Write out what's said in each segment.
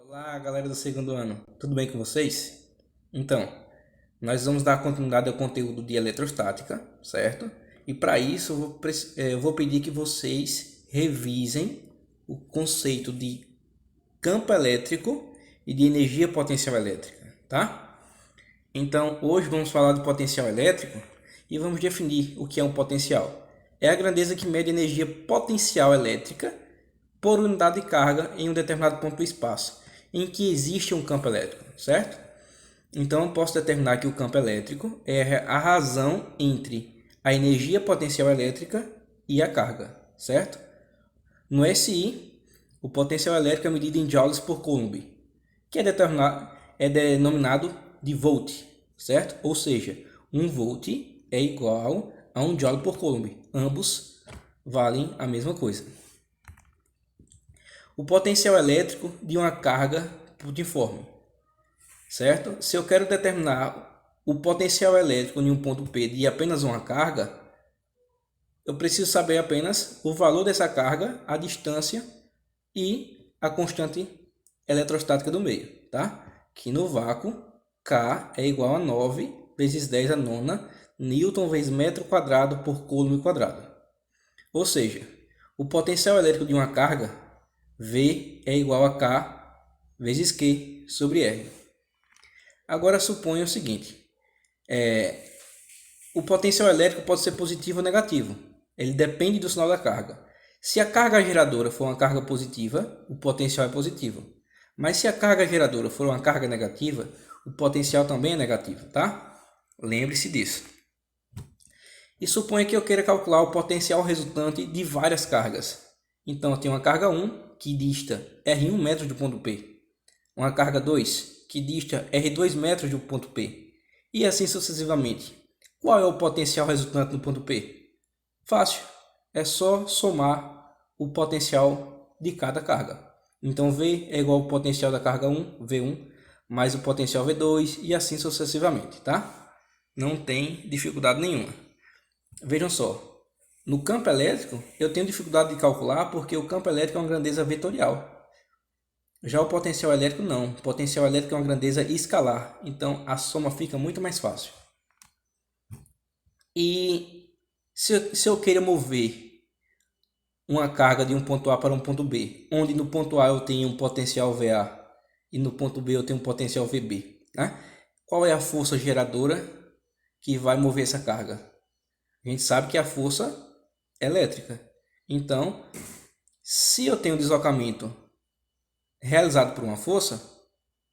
Olá, galera do segundo ano, tudo bem com vocês? Então, nós vamos dar continuidade ao conteúdo de eletrostática, certo? E para isso eu vou pedir que vocês revisem o conceito de campo elétrico e de energia potencial elétrica, tá? Então, hoje vamos falar do potencial elétrico e vamos definir o que é um potencial. É a grandeza que mede a energia potencial elétrica por unidade de carga em um determinado ponto do espaço, em que existe um campo elétrico, certo? Então eu posso determinar que o campo elétrico é a razão entre a energia potencial elétrica e a carga, certo? No SI, o potencial elétrico é medido em joules por coulomb, que é denominado de volt, certo? Ou seja, 1 volt é igual a 1 joule por coulomb. Ambos valem a mesma coisa. O potencial elétrico de uma carga putiforme, certo? Se eu quero determinar o potencial elétrico em um ponto P de apenas uma carga, eu preciso saber apenas o valor dessa carga, a distância e a constante eletrostática do meio, tá? Que no vácuo, K é igual a 9 vezes 10 a nona Newton vezes metro quadrado por coulomb quadrado. Ou seja, o potencial elétrico de uma carga, V, é igual a K vezes Q sobre R. Agora suponha o seguinte, o potencial elétrico pode ser positivo ou negativo. Ele depende do sinal da carga. Se a carga geradora for uma carga positiva, o potencial é positivo. Mas se a carga geradora for uma carga negativa, o potencial também é negativo, tá? Lembre-se disso. E suponha que eu queira calcular o potencial resultante de várias cargas. Então eu tenho uma carga 1 que dista R1 metros do ponto P. Uma carga 2 que dista R2 metros do ponto P. E assim sucessivamente. Qual é o potencial resultante no ponto P? Fácil. É só somar o potencial de cada carga. Então V é igual ao potencial da carga 1, V1, mais o potencial V2 e assim sucessivamente, tá? Não tem dificuldade nenhuma. Vejam só, no campo elétrico eu tenho dificuldade de calcular porque o campo elétrico é uma grandeza vetorial. Já o potencial elétrico não. O potencial elétrico é uma grandeza escalar, então a soma fica muito mais fácil. E se eu queira mover uma carga de um ponto A para um ponto B, onde no ponto A eu tenho um potencial VA e no ponto B eu tenho um potencial VB, né? Qual é a força geradora que vai mover essa carga? A gente sabe que é a força elétrica. Então, se eu tenho um deslocamento realizado por uma força,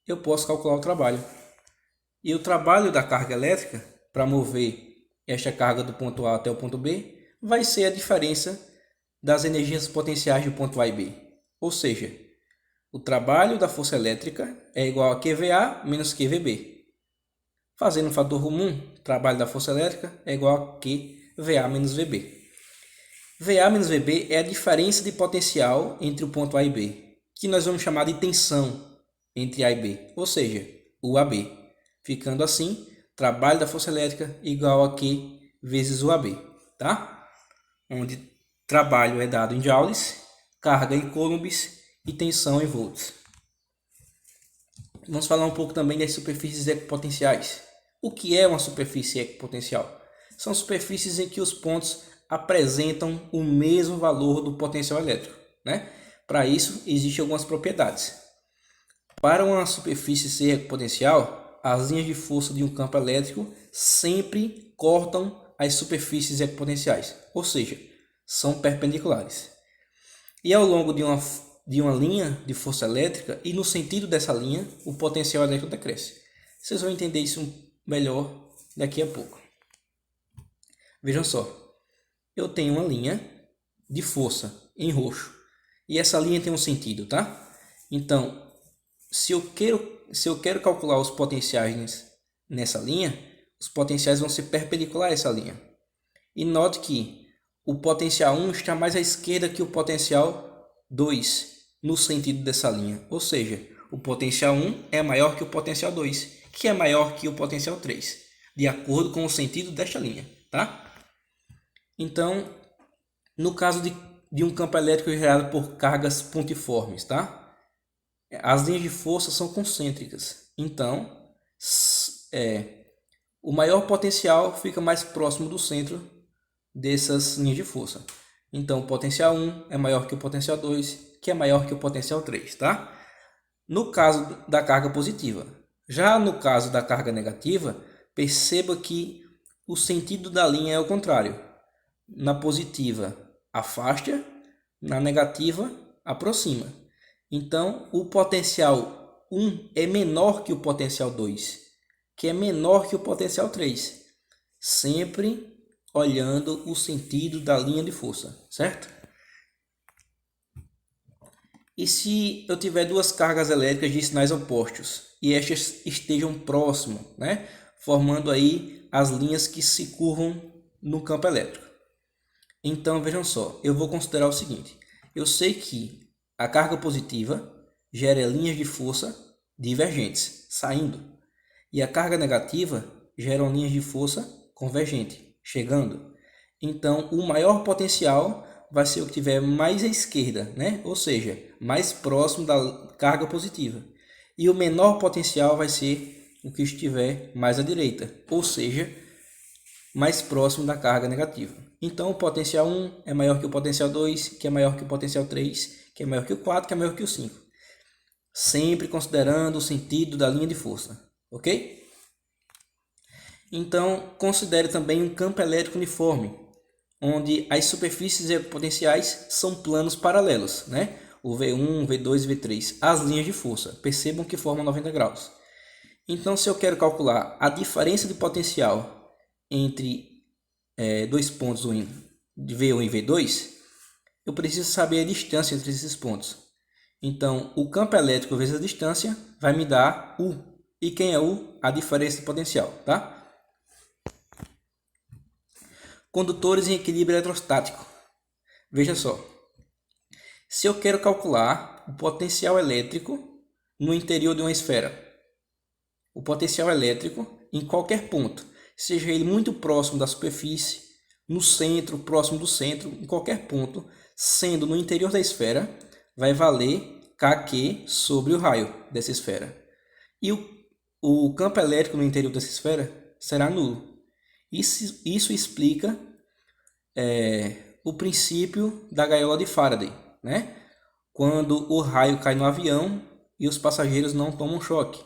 eu posso calcular o trabalho. E o trabalho da carga elétrica para mover esta carga do ponto A até o ponto B vai ser a diferença das energias potenciais do ponto A e B. Ou seja, o trabalho da força elétrica é igual a QVA menos QVB. Fazendo um fator comum, o trabalho da força elétrica é igual a QVA menos VB. VA menos VB é a diferença de potencial entre o ponto A e B, que nós vamos chamar de tensão entre A e B, ou seja, UAB. Ficando assim, trabalho da força elétrica igual a Q vezes UAB, tá? Onde trabalho é dado em joules, carga em coulombs e tensão em volts. Vamos falar um pouco também das superfícies equipotenciais. O que é uma superfície equipotencial? São superfícies em que os pontos apresentam o mesmo valor do potencial elétrico, né? Para isso, existem algumas propriedades. Para uma superfície ser equipotencial, as linhas de força de um campo elétrico sempre cortam as superfícies equipotenciais, ou seja, são perpendiculares. E ao longo de uma linha de força elétrica e no sentido dessa linha, o potencial elétrico decresce. Vocês vão entender isso melhor daqui a pouco. Vejam só, eu tenho uma linha de força em roxo e essa linha tem um sentido, tá? Então, se eu quero calcular os potenciais nessa linha, os potenciais vão ser perpendiculares a essa linha. E note que o potencial 1 está mais à esquerda que o potencial 2 no sentido dessa linha. Ou seja, o potencial 1 é maior que o potencial 2, que é maior que o potencial 3, de acordo com o sentido desta linha, tá? Então, no caso de um campo elétrico gerado por cargas pontiformes, tá? as linhas de força são concêntricas. Então, o maior potencial fica mais próximo do centro dessas linhas de força. Então, o potencial 1 é maior que o potencial 2, que é maior que o potencial 3, tá? No caso da carga positiva. Já no caso da carga negativa, perceba que o sentido da linha é o contrário. Na positiva, afasta, na negativa, aproxima. Então, o potencial 1 é menor que o potencial 2, que é menor que o potencial 3. Sempre olhando o sentido da linha de força, certo? E se eu tiver duas cargas elétricas de sinais opostos e estas estejam próximo, né, formando aí as linhas que se curvam no campo elétrico? Então vejam só, eu vou considerar o seguinte: eu sei que a carga positiva gera linhas de força divergentes, saindo, e a carga negativa gera linhas de força convergente, chegando. Então o maior potencial vai ser o que tiver mais à esquerda, né? Ou seja, mais próximo da carga positiva. E o menor potencial vai ser o que estiver mais à direita, ou seja, mais próximo da carga negativa. Então o potencial 1 é maior que o potencial 2, que é maior que o potencial 3, que é maior que o 4, que é maior que o 5. Sempre considerando o sentido da linha de força, ok? Então considere também um campo elétrico uniforme, onde as superfícies e potenciais são planos paralelos, né? O V1, V2 e V3, as linhas de força. Percebam que formam 90 graus. Então, se eu quero calcular a diferença de potencial entre dois pontos de V1 e V2, eu preciso saber a distância entre esses pontos. Então, o campo elétrico vezes a distância vai me dar U. E quem é U? A diferença de potencial, tá? Condutores em equilíbrio eletrostático. Veja só. Se eu quero calcular o potencial elétrico no interior de uma esfera, o potencial elétrico em qualquer ponto, seja ele muito próximo da superfície, no centro, próximo do centro, em qualquer ponto, sendo no interior da esfera, vai valer kq sobre o raio dessa esfera. E o campo elétrico no interior dessa esfera será nulo. Isso explica o princípio da gaiola de Faraday, né? Quando o raio cai no avião e os passageiros não tomam choque.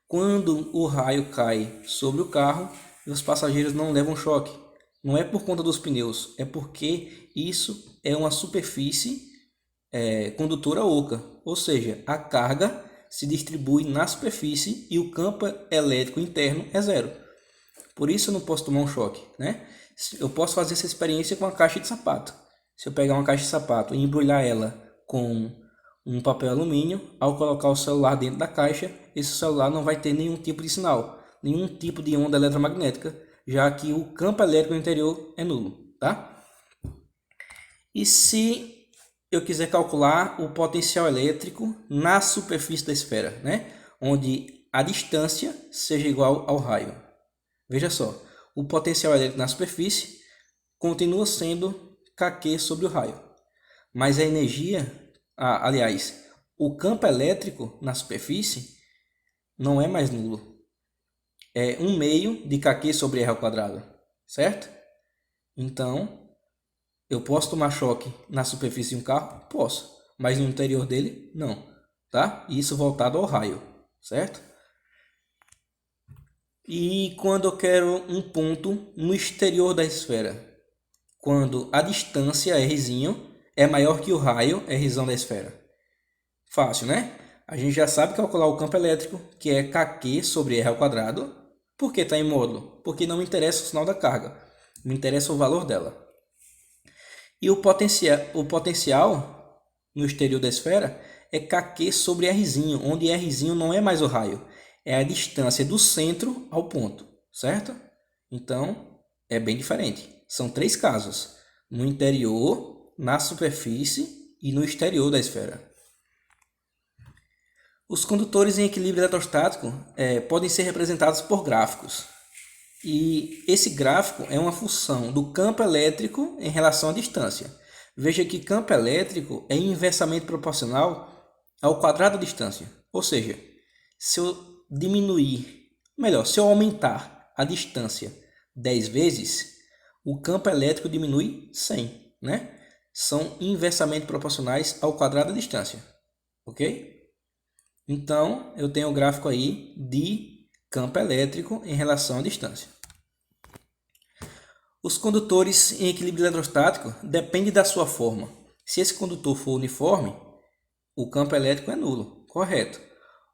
Quando o raio cai sobre o carro e os passageiros não levam choque. Não é por conta dos pneus, é porque isso é uma superfície condutora oca, ou seja, a carga se distribui na superfície e o campo elétrico interno é zero. Por isso eu não posso tomar um choque, né? Eu posso fazer essa experiência com a caixa de sapato. Se eu pegar uma caixa de sapato e embrulhar ela com um papel alumínio, ao colocar o celular dentro da caixa, esse celular não vai ter nenhum tipo de sinal, nenhum tipo de onda eletromagnética, já que o campo elétrico no interior é nulo, tá? E se eu quiser calcular o potencial elétrico na superfície da esfera, né? Onde a distância seja igual ao raio. Veja só, o potencial elétrico na superfície continua sendo kq sobre o raio, mas a energia, o campo elétrico na superfície não é mais nulo. É 1/2 de kq sobre r ao quadrado, certo? Então, eu posso tomar choque na superfície de um carro? Posso, mas no interior dele, não, tá? Isso voltado ao raio, certo? E quando eu quero um ponto no exterior da esfera? Quando a distância rzinho é maior que o raio rzão da esfera. Fácil, né? A gente já sabe calcular o campo elétrico, que é kq sobre r ao quadrado. Por que está em módulo? Porque não me interessa o sinal da carga, me interessa o valor dela. E o potencial no exterior da esfera é kq sobre rzinho, onde rzinho não é mais o raio, é a distância do centro ao ponto, certo? Então, é bem diferente. São 3 casos: no interior, na superfície e no exterior da esfera. Os condutores em equilíbrio eletrostático podem ser representados por gráficos. E esse gráfico é uma função do campo elétrico em relação à distância. Veja que campo elétrico é inversamente proporcional ao quadrado da distância. Ou seja, se eu diminuir, melhor, se eu aumentar a distância 10 vezes, o campo elétrico diminui 100, né? São inversamente proporcionais ao quadrado da distância, ok? Então, eu tenho o gráfico aí de campo elétrico em relação à distância. Os condutores em equilíbrio eletrostático dependem da sua forma. Se esse condutor for uniforme, o campo elétrico é nulo, correto.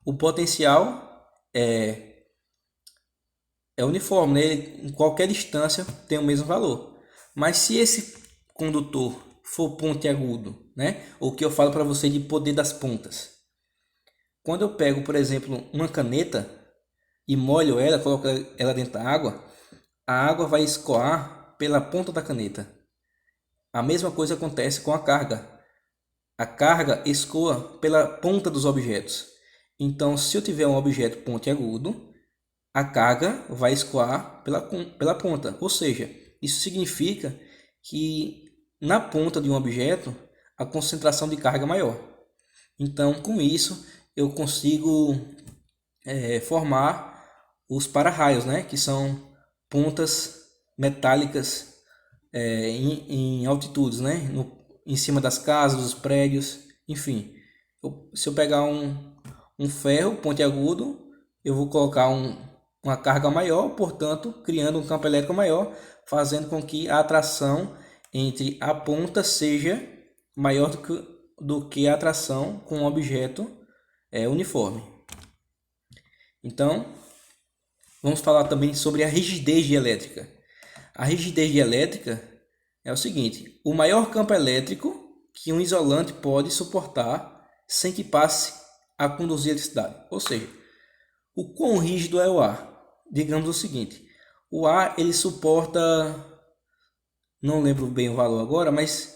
O potencial é uniforme, né? Ele, em qualquer distância tem o mesmo valor. Mas se esse condutor for pontiagudo, né? O que eu falo para você de poder das pontas. Quando eu pego, por exemplo, uma caneta e molho ela, coloco ela dentro da água, a água vai escoar pela ponta da caneta. A mesma coisa acontece com a carga. A carga escoa pela ponta dos objetos. Então, se eu tiver um objeto pontiagudo, a carga vai escoar pela ponta. Ou seja, isso significa que na ponta de um objeto a concentração de carga é maior. Então, com isso, eu consigo formar os para-raios, né? Que são pontas metálicas em altitudes, né? Em cima das casas, dos prédios, enfim. Se eu pegar um ferro pontiagudo, eu vou colocar uma carga maior, portanto, criando um campo elétrico maior, fazendo com que a atração entre a ponta seja maior do que a atração com um objeto uniforme. Então, vamos falar também sobre a rigidez dielétrica. A rigidez dielétrica é o seguinte: o maior campo elétrico que um isolante pode suportar sem que passe a conduzir eletricidade. Ou seja, o quão rígido é o ar? Digamos o seguinte: o ar ele suporta, não lembro bem o valor agora, mas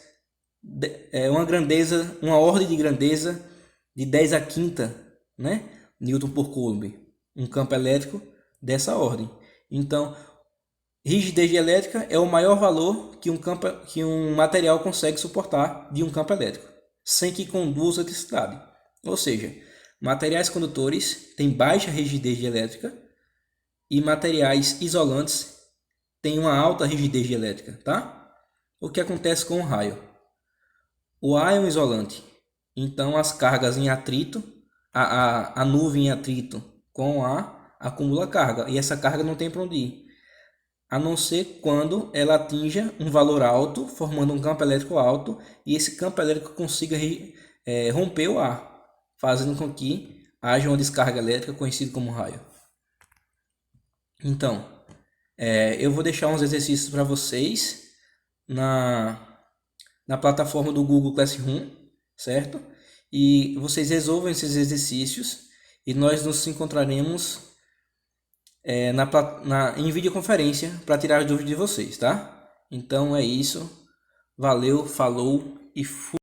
é uma ordem de grandeza de 10 a quinta, né? Newton por Coulomb, um campo elétrico dessa ordem. Então, rigidez dielétrica é o maior valor que um material consegue suportar de um campo elétrico, sem que conduza eletricidade. Ou seja, materiais condutores têm baixa rigidez dielétrica e materiais isolantes têm uma alta rigidez dielétrica, tá? O que acontece com o raio? O ar é um isolante, então as cargas em atrito, a nuvem em atrito com o ar acumula carga, e essa carga não tem para onde ir, a não ser quando ela atinja um valor alto, formando um campo elétrico alto, e esse campo elétrico consiga romper o ar, fazendo com que haja uma descarga elétrica conhecida como raio. Então, eu vou deixar uns exercícios para vocês na plataforma do Google Classroom, certo? E vocês resolvam esses exercícios e nós nos encontraremos em videoconferência para tirar as dúvidas de vocês, tá? Então é isso. Valeu, falou e fui.